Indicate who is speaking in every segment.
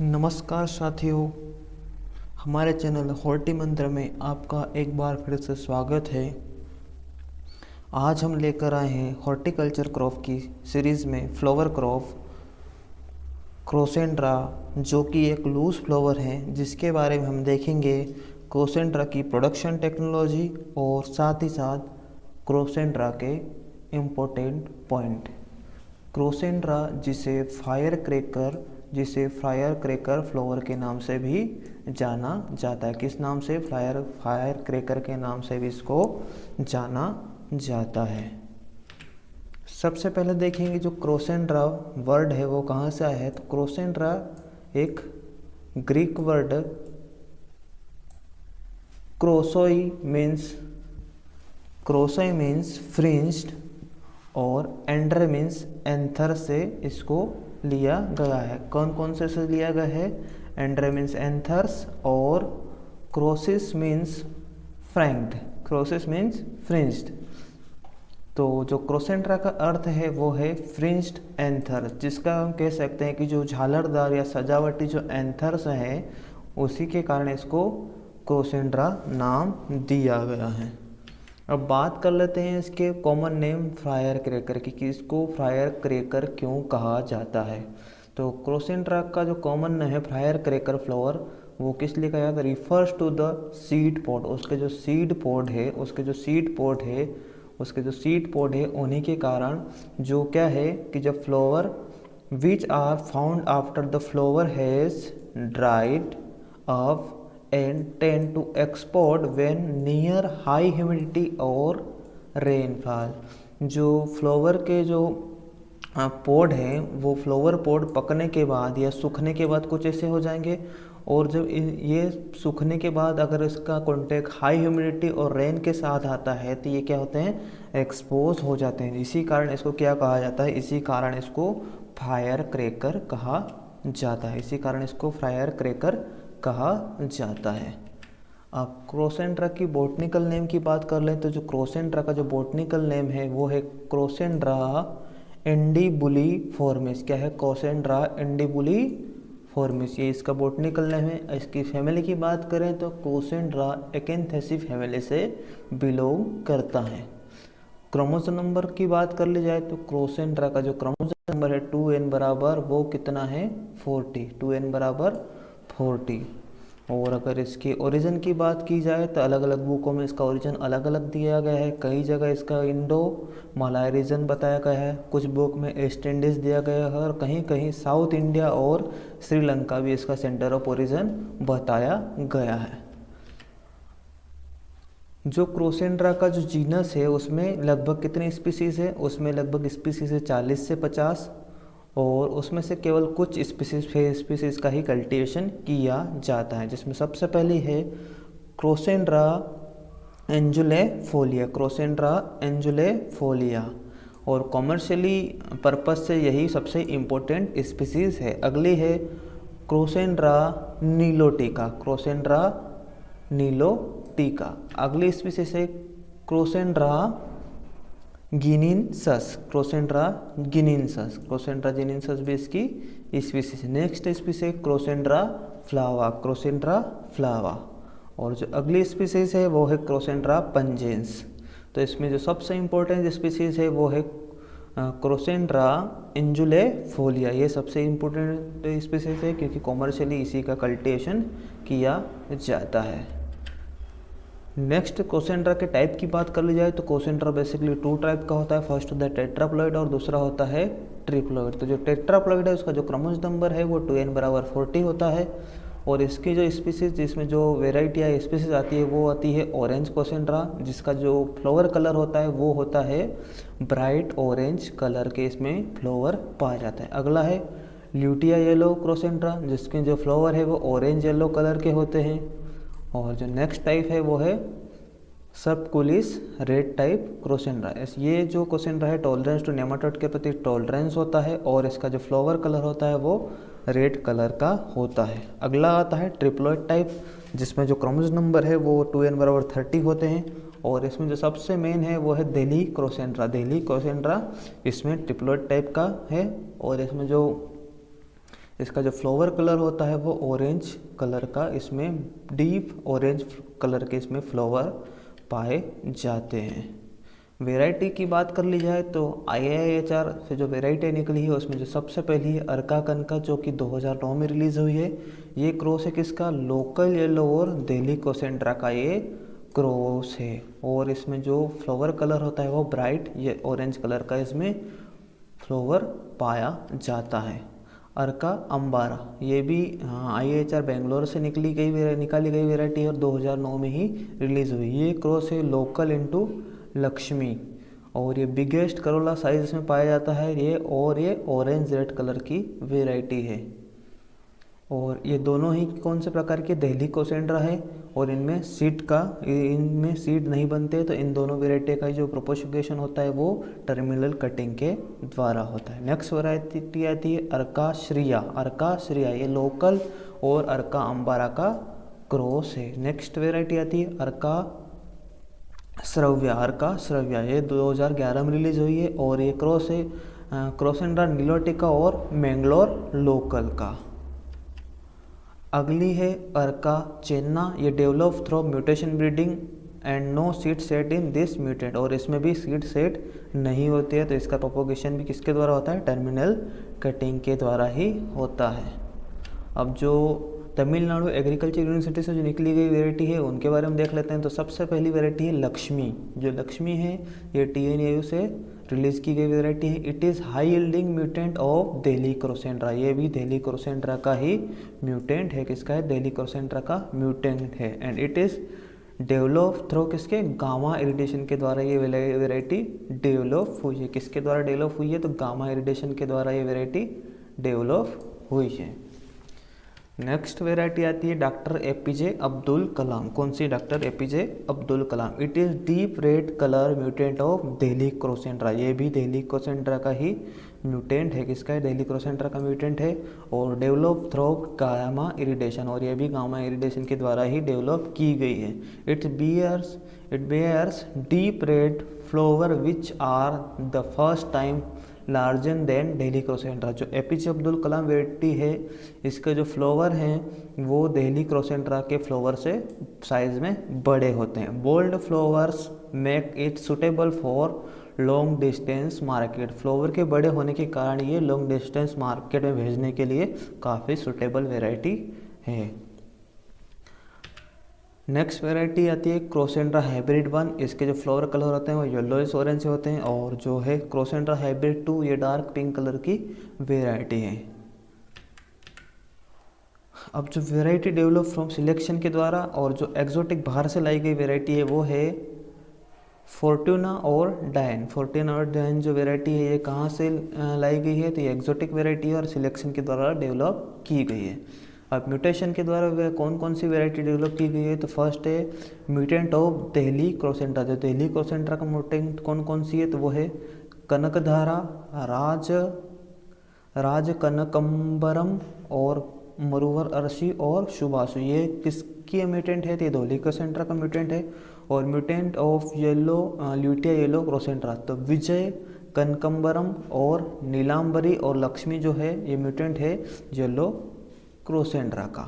Speaker 1: नमस्कार साथियों, हमारे चैनल हॉर्टी मंत्र में आपका एक बार फिर से स्वागत है। आज हम लेकर आए हैं हॉर्टिकल्चर क्रॉप की सीरीज़ में फ्लावर क्रॉप क्रोसेंड्रा, जो कि एक लूज फ्लावर है, जिसके बारे में हम देखेंगे क्रोसेंड्रा की प्रोडक्शन टेक्नोलॉजी और साथ ही साथ क्रोसेंड्रा के इम्पोर्टेंट पॉइंट। क्रोसेंड्रा जिसे फायर क्रैकर फ्लावर के नाम से भी जाना जाता है। किस नाम से? फायर क्रैकर के नाम से भी इसको जाना जाता है। सबसे पहले देखेंगे जो क्रोसेंड्रा वर्ड है वो कहाँ से आया है। तो क्रोसेंड्रा एक ग्रीक वर्ड क्रोसोई मीन्स फ्रिंज्ड और एंड्रे मीन्स एंथर से इसको लिया गया है। कौन कौन से लिया गया है? एंड्रे मीन्स एंथर्स और क्रोसिस मीन्स फ्रिंज्ड। तो जो क्रोसेंड्रा का अर्थ है वो है फ्रिंज्ड एंथर, जिसका हम कह सकते हैं कि जो झालरदार या सजावटी जो एंथर्स है उसी के कारण इसको क्रोसेंड्रा नाम दिया गया है। अब बात कर लेते हैं इसके कॉमन नेम फायर क्रैकर की, कि इसको फायर क्रैकर क्यों कहा जाता है। तो क्रोसेंड्रा का जो कॉमन नेम है फायर क्रैकर फ्लावर, वो किस लिए कहा जाता है? Refers to the seed pod. उसके जो सीड पॉड है उन्हीं के कारण जो क्या है कि जब flower which are found after the flower has dried up and tend to explode when near high humidity और rainfall। जो फ्लावर के जो पॉड हैं वो फ्लावर पॉड पकने के बाद या सूखने के बाद कुछ ऐसे हो जाएंगे, और जब ये सूखने के बाद अगर इसका कॉन्टेक्ट हाई ह्यूमिडिटी और रेन के साथ आता है तो ये क्या होते हैं? एक्सपोज हो जाते हैं। इसी कारण इसको क्या कहा जाता है? इसी कारण इसको फायर क्रैकर कहा जाता है। अब क्रोसेंड्रा की बॉटनिकल नेम की बात कर लें तो जो क्रोसेंड्रा का जो बॉटनिकल नेम है वो है क्रोसेंड्रा इंडिबुलिफॉर्मिस। क्या है? क्रोसेंड्रा इंडिबुलिफॉर्मिस, ये इसका बॉटनिकल नेम है। इसकी फैमिली की बात करें तो क्रोसेंड्रा एकेंथेसी फैमिली से बिलोंग करता है। क्रोमोसोम नंबर की बात कर ली जाए तो क्रोसेंड्रा का जो क्रोमोसोम नंबर है 2n बराबर वो कितना है? 40। 2n बराबर 40। और अगर इसके ओरिजिन की बात की जाए तो अलग अलग बुकों में इसका ओरिजिन अलग अलग दिया गया है। कई जगह इसका इंडो मलाय रीजन बताया गया है, कुछ बुक में ईस्ट इंडीज दिया गया है, और कहीं कहीं साउथ इंडिया और श्रीलंका भी इसका सेंटर ऑफ ओरिजिन बताया गया है। जो क्रोसेंड्रा का जो जीनस है उसमें लगभग कितने स्पीसीज है? उसमें लगभग स्पीसीज है 40 से 50, और उसमें से केवल कुछ स्पीसीज का ही कल्टीवेशन किया जाता है, जिसमें सबसे पहली है क्रोसेंड्रा एंजुलेफोलिया, और कॉमर्शियली पर्पस से यही सबसे इम्पोर्टेंट स्पीसीज है। अगली है क्रोसेंड्रा नीलोटिका। अगली स्पीसीज है क्रोसेंड्रा गिनिनसस भी इसकी स्पीसीज। नेक्स्ट स्पीसीज है क्रोसेंड्रा फ्लावा, और जो अगली स्पीसीज है वो है क्रोसेंड्रा पंजेंस। तो इसमें जो सबसे इम्पोर्टेंट स्पीसीज है वो है क्रोसेंड्रा इंजुलेफोलिया। ये सबसे इम्पोर्टेंट स्पीसीज है क्योंकि कॉमर्शियली इसी का कल्टीवेशन किया जाता है। नेक्स्ट क्रोसेंड्रा के टाइप की बात कर ली जाए तो क्रोसेंड्रा बेसिकली 2 टाइप का होता है। फर्स्ट होता है टेट्राप्लॉइड और दूसरा होता है ट्रिप्लॉइड। तो जो टेट्राप्लॉइड है उसका जो क्रोमोसोम नंबर है वो 2n बराबर 40 होता है, और इसकी जो स्पीसीज जिसमें जो वेराइटी या स्पीसीज आती है वो आती है ऑरेंज क्रोसेंड्रा, जिसका जो फ्लावर कलर होता है वो होता है ब्राइट ऑरेंज कलर के इसमें फ्लावर पाया जाता है। अगला है ल्यूटिया येलो क्रोसेंड्रा, जिसके जो फ्लावर है वो ऑरेंज येलो कलर के होते हैं। और जो नेक्स्ट टाइप है वो है सबकुलिस रेड टाइप क्रोसेंड्रा। ये जो क्रोसेंड्रा है टॉलरेंस टू नेमाटोड के प्रति टॉलरेंस होता है, और इसका जो फ्लावर कलर होता है वो रेड कलर का होता है। अगला आता है ट्रिप्लॉइड टाइप, जिसमें जो क्रोमोसोम नंबर है वो 2n बराबर 30 होते हैं, और इसमें जो सबसे मेन है वो है दिल्ली क्रोसेंड्रा। इसमें ट्रिप्लॉइड टाइप का है, और इसमें जो इसका जो फ्लावर कलर होता है वो ऑरेंज कलर का, इसमें डीप ऑरेंज कलर के इसमें फ्लावर पाए जाते हैं। वैरायटी की बात कर ली जाए तो IIHR से जो वैरायटी निकली है उसमें जो सबसे पहली है अर्का कनका, जो कि 2009 में रिलीज़ हुई है। ये क्रॉस है किसका, लोकल येलो और दिल्ली क्रोसेंड्रा का ये क्रॉस है। और इसमें जो फ्लावर कलर होता है वो ब्राइट ये ऑरेंज कलर का इसमें फ्लावर पाया जाता है। अर्का अंबारा ये भी IIHR बेंगलोर से निकाली गई वैरायटी और 2009 में ही रिलीज़ हुई। ये क्रॉस है लोकल इनटू लक्ष्मी, और ये बिगेस्ट करोला साइज इसमें पाया जाता है ये, और ये ऑरेंज रेड कलर की वैरायटी है। और ये दोनों ही कौन से प्रकार के, दिल्ली क्रोसेंड्रा है, और इनमें सीड नहीं बनते, तो इन दोनों वैरायटी का जो प्रोपोगेशन होता है वो टर्मिनल कटिंग के द्वारा होता है। नेक्स्ट वैरायटी आती है अर्का श्रिया ये लोकल और अर्का अंबारा का क्रॉस है। नेक्स्ट वैरायटी आती है अर्का श्रव्या ये 2011 में रिलीज हुई है, और ये क्रॉस है क्रोसेंड्रा नीलोटिका और मैंगलोर लोकल का। अगली है अर्का चेन्ना, ये develop through mutation breeding and no seed set in this mutant, और इसमें भी सीड सेट नहीं होती है, तो इसका प्रोपोगेशन भी किसके द्वारा होता है, टर्मिनल कटिंग के द्वारा ही होता है। अब जो तमिलनाडु एग्रीकल्चर यूनिवर्सिटी से जो निकली गई वैरायटी है उनके बारे में देख लेते हैं। तो सबसे पहली वैरायटी है लक्ष्मी। जो लक्ष्मी है ये TNAU से रिलीज़ की गई वैरायटी है। It is high yielding mutant of Delhi crossandra, ये भी दिल्ली क्रोसेंड्रा का ही म्यूटेंट है। किसका है, दिल्ली क्रोसेंड्रा का म्यूटेंट है। And it is develop through किसके, गामा इरिडेशन के द्वारा ये वैरायटी डेवलप हुई है। किसके द्वारा डेवलप हुई है, तो गामा इरिडेशन के द्वारा ये वैरायटी डेवलप हुई है। नेक्स्ट वैरायटी आती है डॉक्टर APJ अब्दुल कलाम। कौन सी, doctor APJ Abdul Kalam. It is deep red colour mutant of Delhi crossandra, ये भी दिल्ली क्रोसेंड्रा का ही म्यूटेंट है। किसका है, दिल्ली क्रोसेंड्रा का म्यूटेंट है, और डेवलप थ्रू गामा इरिडेशन, और ये भी गामा इरिडेशन के द्वारा ही डेवलप की गई है। It bears deep red flower which are the first time larger than Delhi crossandra. जो APJ अब्दुल कलाम वैरायटी है इसके जो फ्लावर हैं वो दिल्ली क्रोसेंड्रा के फ्लावर से साइज में बड़े होते हैं। Bold flowers make it suitable for long distance market, flower के बड़े होने के कारण ये लॉन्ग डिस्टेंस मार्केट में भेजने के लिए काफ़ी सुटेबल वैरायटी है। नेक्स्ट वैरायटी आती है क्रोसेंड्रा हाइब्रिड 1। इसके जो फ्लावर कलर होते हैं वो येलोइश ऑरेंज होते हैं, और जो है क्रोसेंड्रा हाइब्रिड 2 ये डार्क पिंक कलर की वैरायटी है। अब जो वैरायटी डेवलप फ्रॉम सिलेक्शन के द्वारा और जो एक्जोटिक बाहर से लाई गई वैरायटी है वो है फोर्टूना और डायन जो वैरायटी है ये कहाँ से लाई गई है, तो ये एक्जोटिक वैरायटी है और सिलेक्शन के द्वारा डेवलप की गई है। अब म्यूटेशन के द्वारा वह कौन कौन सी वैरायटी डेवलप की गई है, तो फर्स्ट है म्यूटेंट ऑफ दिल्ली क्रोसेंड्रा। जो दिल्ली क्रोसेंड्रा का म्यूटेंट कौन कौन सी है, तो वो है कनकधारा, राज कनकम्बरम और मरुवर अर्शी और शुभाशु। ये किसकी म्यूटेंट है, तो ये दिल्ली क्रोसेंड्रा का म्यूटेंट है। और म्यूटेंट ऑफ ल्यूटिया येलो क्रोसेंड्रा, तो विजय कनकम्बरम और नीलांबरी और लक्ष्मी जो है ये म्यूटेंट है येलो क्रोसेंड्रा का।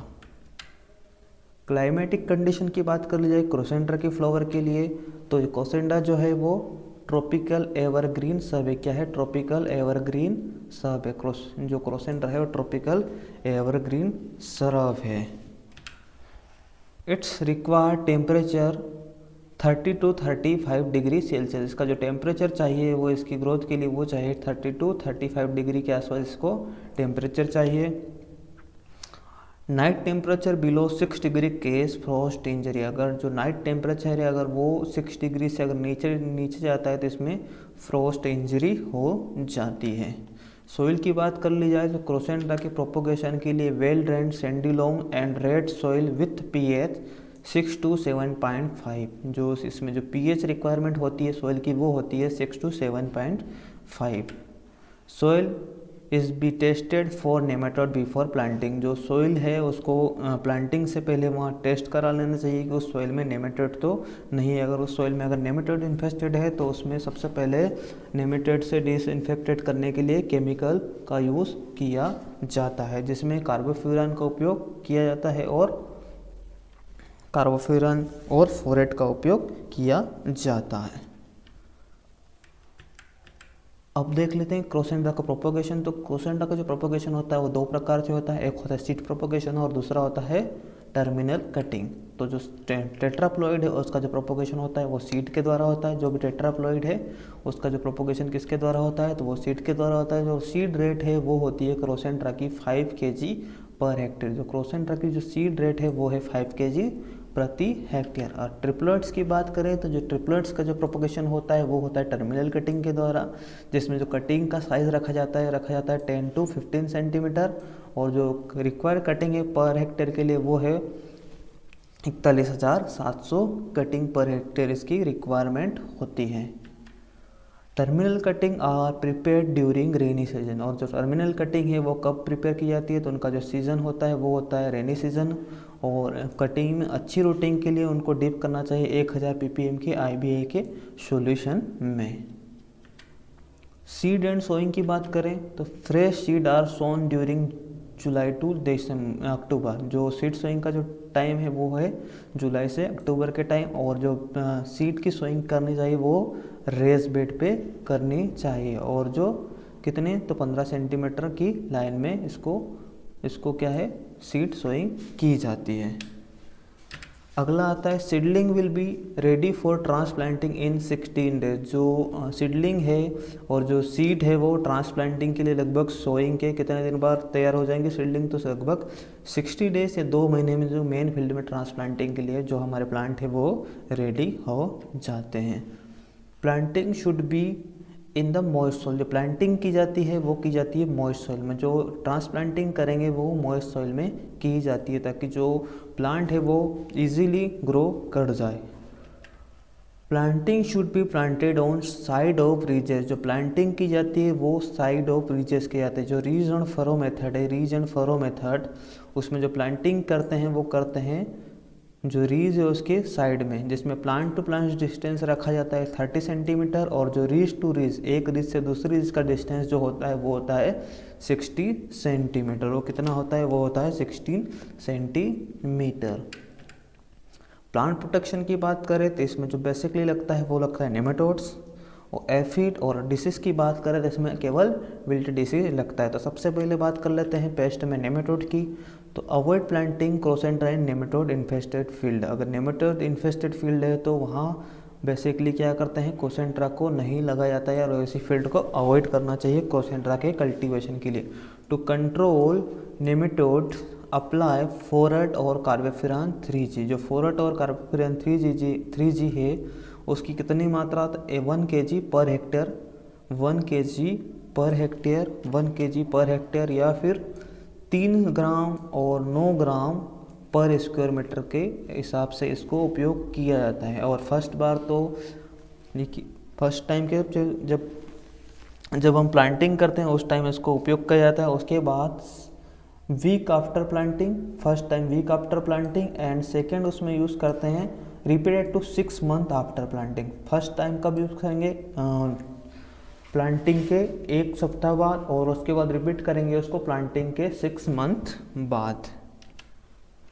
Speaker 1: क्लाइमेटिक कंडीशन की बात कर ली जाए क्रोसेंड्रा के फ्लावर के लिए, तो क्रोसेंड्रा जो है वो ट्रॉपिकल एवरग्रीन सब है। क्या है, ट्रॉपिकल एवरग्रीन सब है। जो क्रोसेंड्रा है वो ट्रॉपिकल एवरग्रीन सरब है। It's required temperature 30 to 35 degree Celsius. इसका जो टेम्परेचर चाहिए वो इसकी ग्रोथ के लिए वो चाहिए 30 to 35 डिग्री के आसपास इसको टेम्परेचर चाहिए। Night temperature below 6 degree case Frost injury. अगर जो नाइट टेम्परेचर है अगर वो 6 डिग्री से अगर नीचे जाता है तो इसमें फ्रॉस्ट इंजरी हो जाती है। सोइल की बात कर ली जाए तो क्रोसेंड्रा के प्रोपोगेशन के लिए well drained Sandy-lawn and red soil with pH 6 to 7.5। जो इसमें जो pH रिक्वायरमेंट होती है सॉइल की वो होती है 6 to 7.5। Soil is be tested for nematode before planting. जो सोइल है उसको प्लांटिंग से पहले वहाँ टेस्ट करा लेना चाहिए कि उस सोइल में नेमेटोड तो नहीं है। अगर उस सोइल में अगर नेमेटोड इन्फेस्टेड है तो उसमें सबसे पहले नेमेटोड से डिसइंफेक्टेड करने के लिए केमिकल का यूज़ किया जाता है, जिसमें कार्बोफ्यूरन का उपयोग किया जाता है और कार्बोफ्यूरन और फोरेट का उपयोग किया जाता है। अब देख लेते हैं क्रोसेंड्रा का प्रोपोगेशन। तो क्रोसेंड्रा का जो प्रोपोगेशन होता है वो दो प्रकार से होता है, एक होता है सीड प्रोपोगेशन और दूसरा होता है टर्मिनल कटिंग। तो जो टेट्राप्लॉइड है उसका जो प्रोपोगेशन होता है वो सीड के द्वारा होता है। जो भी टेट्राप्लॉइड है उसका जो प्रोपोगेशन किसके द्वारा होता है, तो वो सीड के द्वारा होता है। जो सीड रेट है वो होती है क्रोसेंड्रा की 5 kg पर हेक्टेयर। जो क्रोसेंड्रा की जो सीड रेट है वो है 5 kg प्रति हेक्टेयर। और ट्रिपलेट्स की बात करें तो जो ट्रिपलेट्स का जो प्रोपोगेशन होता है वो होता है टर्मिनल कटिंग के द्वारा, जिसमें जो कटिंग का साइज़ रखा जाता है 10 to 15 सेंटीमीटर, और जो रिक्वायर्ड कटिंग है पर हेक्टेयर के लिए वो है 41,700 कटिंग पर हेक्टेयर इसकी रिक्वायरमेंट होती है। Terminal cutting are prepared during rainy season. और जो टर्मिनल कटिंग है वो कब प्रिपेयर की जाती है, तो उनका जो सीज़न होता है वो होता है रेनी सीजन। और कटिंग में अच्छी रूटिंग के लिए उनको डिप करना चाहिए 1000 ppm के IBA के सॉल्यूशन में। सीड एंड सोइंग की बात करें तो fresh seed are sown during July to October. जो सीड सोइंग का जो टाइम है वो है जुलाई से अक्टूबर के टाइम, और जो सीड की सोइंग करनी चाहिए वो रेस बेड पे करनी चाहिए, और जो कितने तो 15 सेंटीमीटर की लाइन में इसको क्या है सीड सोइंग की जाती है। अगला आता है seedling will be ready for transplanting in 16 days. जो सीडलिंग है और जो सीड है वो ट्रांसप्लांटिंग के लिए लगभग सोइंग के कितने दिन बाद तैयार हो जाएंगे सीडलिंग, तो लगभग 60 डेज या 2 महीने में जो मेन फील्ड में ट्रांसप्लांटिंग के लिए जो हमारे प्लांट है वो रेडी हो जाते हैं। Planting should be in the moist soil. जो प्लांटिंग की जाती है वो की जाती है मॉइस्ट सॉइल में। जो ट्रांसप्लांटिंग करेंगे वो मॉइस्ट सॉइल में की जाती है, ताकि जो प्लांट है वो इजीली ग्रो कर जाए। Planting should be planted on side of ridges. जो प्लांटिंग की जाती है वो साइड ऑफ रीजेस के जाते हैं। जो रीज एंड फरो मेथड है, रीज एंड फरो मेथड, उसमें जो प्लांटिंग करते हैं वो करते हैं जो रीज है उसके साइड में, जिसमें प्लांट टू प्लांट डिस्टेंस रखा जाता है 30 सेंटीमीटर, और जो रीज टू रीज एक रीज से दूसरी रीज का डिस्टेंस जो होता है वो होता है 60 सेंटीमीटर। वो कितना होता है, वो होता है 16 सेंटीमीटर। प्लांट प्रोटेक्शन की बात करें तो इसमें जो बेसिकली लगता है वो लगता है नेमेटोड्स, और एफिड और डिसीज की बात करें तो इसमें केवल विल्ट डिसीज लगता है। तो सबसे पहले बात कर लेते हैं पेस्ट में नेमेटोड की। तो अवॉइड प्लांटिंग क्रोसेंड्रा इन नेमेटोड इन्फेस्टेड फील्ड। अगर नेमेटोड इन्फेस्टेड फील्ड है तो वहाँ बेसिकली क्या करते हैं, क्रोसेंड्रा को नहीं लगाया जाता है, और ऐसी फील्ड को अवॉइड करना चाहिए क्रोसेंड्रा के कल्टीवेशन के लिए। To control nematode apply phorate और कार्बोफ्यूरन 3G। जो फोरेट और कार्बोफ्यूरन 3G है उसकी कितनी मात्रा, 1 kg per hectare, 1 kg per hectare, 1 kg per hectare, या फिर 3 ग्राम और 9 ग्राम पर स्क्वायर मीटर के हिसाब से इसको उपयोग किया जाता है। और फर्स्ट बार तो फर्स्ट टाइम के जब हम प्लांटिंग करते हैं उस टाइम इसको उपयोग किया जाता है। उसके बाद week after planting, first time week after planting, and second उसमें यूज़ करते हैं repeated to 6 month after planting. First time कब यूज़ करेंगे, प्लांटिंग के 1 सप्ताह बाद, और उसके बाद रिपीट करेंगे उसको प्लांटिंग के 6 मंथ बाद।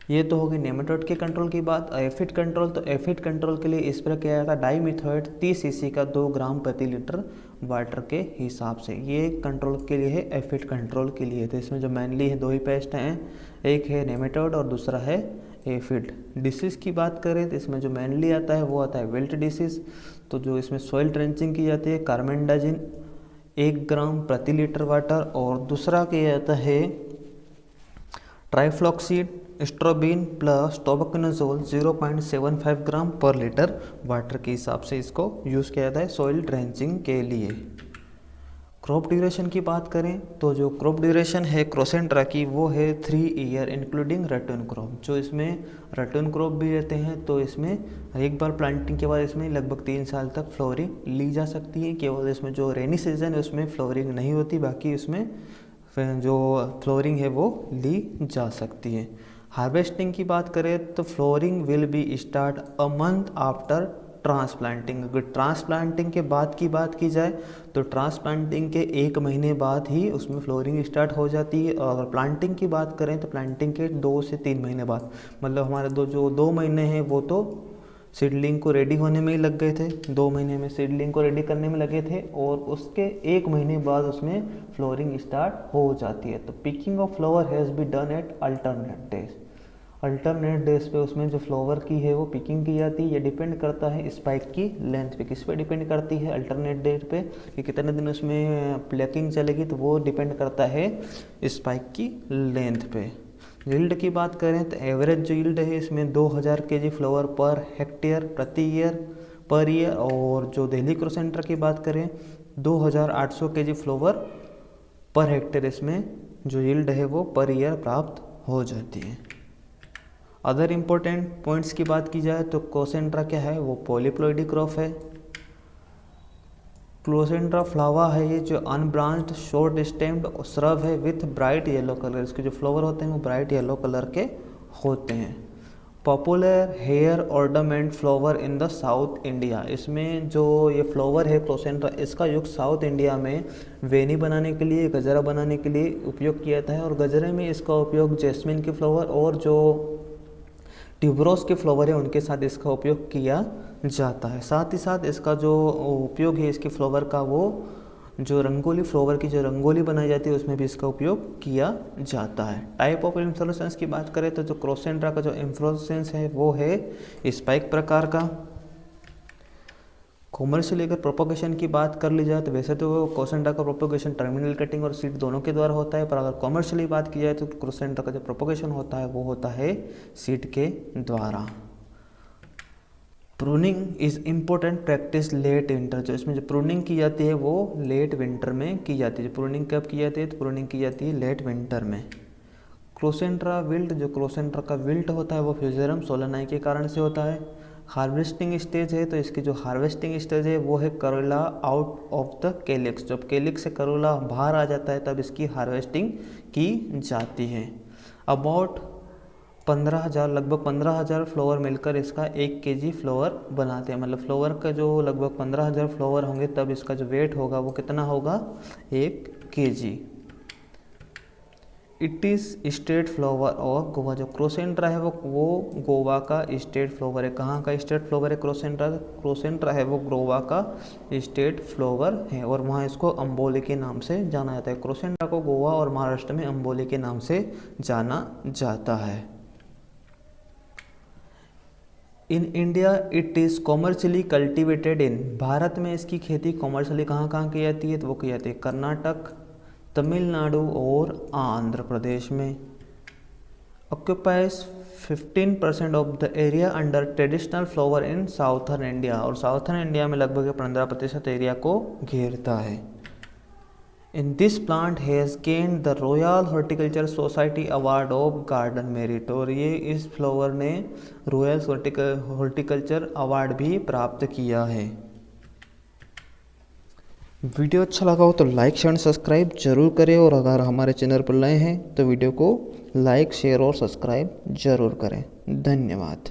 Speaker 1: ये तो होगी नेमेटोड के कंट्रोल की बात। एफिड कंट्रोल, तो एफिड कंट्रोल के लिए स्प्रे किया जाता है डाइमिथोएट 30 cc का 2 ग्राम प्रति लीटर वाटर के हिसाब से। ये कंट्रोल के लिए है, एफिड कंट्रोल के लिए। तो इसमें जो मेनली है 2 ही पेस्ट हैं, एक है नेमेटोड और दूसरा है एफिड। डिसीज़ की बात करें तो इसमें जो मेनली आता है वो आता है विल्ट डिसीज़। तो जो इसमें सॉइल ट्रेंचिंग की जाती है कार्बेंडाजिम 1 ग्राम प्रति लीटर वाटर, और दूसरा किया जाता है ट्राइफ्लॉक्सीड स्ट्रोबिन प्लस टोबैकोनोजोल 0.75 ग्राम पर लीटर वाटर के हिसाब से इसको यूज़ किया जाता है सॉइल ट्रेंचिंग के लिए। क्रॉप ड्यूरेशन की बात करें तो जो क्रॉप ड्यूरेशन है क्रोसेंड्रा की वो है 3 ईयर इंक्लूडिंग रटर्न क्रॉप। जो इसमें रटर्न क्रॉप भी रहते हैं तो इसमें एक बार प्लांटिंग के बाद इसमें लगभग 3 साल तक फ्लोरिंग ली जा सकती है। केवल इसमें जो रेनी सीजन है उसमें फ्लोरिंग नहीं होती, बाकी इसमें फिर जो फ्लोरिंग है वो ली जा सकती है। हार्वेस्टिंग की बात करें तो flooring will be start a month after transplanting. अगर ट्रांसप्लांटिंग के बाद की बात की जाए तो ट्रांसप्लांटिंग के 1 महीने बाद ही उसमें फ्लोरिंग स्टार्ट हो जाती है। और अगर प्लांटिंग की बात करें तो प्लांटिंग के 2 से 3 महीने बाद, मतलब हमारे 2 महीने हैं वो तो सीडलिंग को रेडी होने में ही लग गए थे, 2 महीने में सीडलिंग को रेडी करने में लगे थे, और उसके 1 महीने बाद उसमें फ्लोरिंग स्टार्ट हो जाती है। तो picking of flower has be done at alternate days. Alternate days पे उसमें जो फ्लावर की है वो पिकिंग की जाती है। ये डिपेंड करता है स्पाइक की लेंथ पे। किस पे डिपेंड करती है? अल्टरनेट डेज पे, कि कितने दिन उसमें प्लकिंग चलेगी, तो वो डिपेंड करता है स्पाइक की लेंथ पे। यील्ड की बात करें तो एवरेज जो यील्ड है इसमें 2000 kg flower per hectare per year. और जो दिल्ली क्रोसेंट्रा की बात करें 2800 kg फ्लावर पर हेक्टेयर इसमें जो यील्ड है वो पर ईयर प्राप्त हो जाती है। अदर इम्पोर्टेंट पॉइंट्स की बात की जाए तो क्रोसेंट्रा क्या है? वो पॉलीप्लॉइडी क्रॉप है। क्रोसेंट्रा फ्लावा है ये जो अनब्रांच्ड शॉर्ट स्टेम्ड श्रब है विथ ब्राइट येलो कलर। इसके जो फ्लावर होते हैं वो ब्राइट येलो कलर के होते हैं। Popular hair ornament flower in the south India. इसमें जो ये फ्लावर है क्रोसेंट्रा, इसका यूज साउथ इंडिया में वेनी बनाने के लिए, गजरा बनाने के लिए उपयोग किया जाता है। और गजरे में इसका उपयोग जैस्मिन के फ्लावर और जो ट्यूबरोज के फ्लावर है उनके साथ इसका उपयोग किया जाता है। साथ ही साथ इसका जो उपयोग है इसके फ्लावर का, वो जो रंगोली फ्लावर की जो रंगोली बनाई जाती है उसमें भी इसका उपयोग किया जाता है। टाइप ऑफ इन्फ्लोरेसेंस की बात करें तो जो क्रोसेंट्रा का जो इन्फ्लोरेसेंस है वो है स्पाइक प्रकार का। कॉमर्शियली अगर प्रोपोगेशन की बात कर ली जाए तो वैसे तो क्रोसेंट्रा का प्रोपोगेशन टर्मिनल कटिंग और सीड दोनों के द्वारा होता है, पर अगर कॉमर्शियली बात की जाए तो क्रोसेंट्रा का जो प्रोपोगेशन होता है वो होता है सीड के द्वारा। Pruning is important practice late winter. जो इसमें जो प्रूनिंग की जाती है वो लेट विंटर में की जाती है। जो प्रूनिंग कब की जाती है? तो प्रूनिंग की जाती है लेट विंटर में। क्रोसेंट्रा विल्ट, जो क्रोसेंट्रा का विल्ट होता है वो फ्यूजेरम सोलेनाई के कारण से होता है। हार्वेस्टिंग स्टेज है तो इसकी जो हार्वेस्टिंग स्टेज है वो है Corolla out of the calyx. जब कैलिक्स से करोला बाहर आ जाता है तब इसकी हार्वेस्टिंग की जाती है। अबाउट 15,000 लगभग 15,000 फ्लावर मिलकर इसका 1 kg फ्लावर बनाते हैं। मतलब फ्लावर का जो लगभग 15,000 फ्लावर होंगे तब इसका जो वेट होगा वो कितना होगा? 1 kg। It is state flower of Goa. जो क्रोसेंट्रा है वो गोवा का स्टेट फ्लावर है। कहाँ का स्टेट फ्लावर है क्रोसेंट्रा? क्रोसेंट्रा है वो गोवा का स्टेट फ्लावर है और वहाँ इसको अम्बोली के नाम से जाना जाता है। क्रोसेंट्रा को गोवा और महाराष्ट्र में अम्बोली के नाम से जाना जाता है। In India it is commercially cultivated in. Bharat में इसकी खेती कॉमर्शियली कहाँ की जाती है? तो वो की जाती है कर्नाटक, तमिलनाडु और आंध्र प्रदेश में। Occupies 15% of the area under traditional flower in southern India. और साउथर्न इंडिया में लगभग 15% एरिया को घेरता है। In this plant has gained the royal horticulture society award of garden merit. और ये इस फ्लावर ने रॉयल हॉर्टिकल्चर अवार्ड भी प्राप्त किया है। वीडियो अच्छा लगा हो तो लाइक शेयर सब्सक्राइब जरूर करें, और अगर हमारे चैनल पर नए हैं तो वीडियो को लाइक शेयर और सब्सक्राइब जरूर करें। धन्यवाद।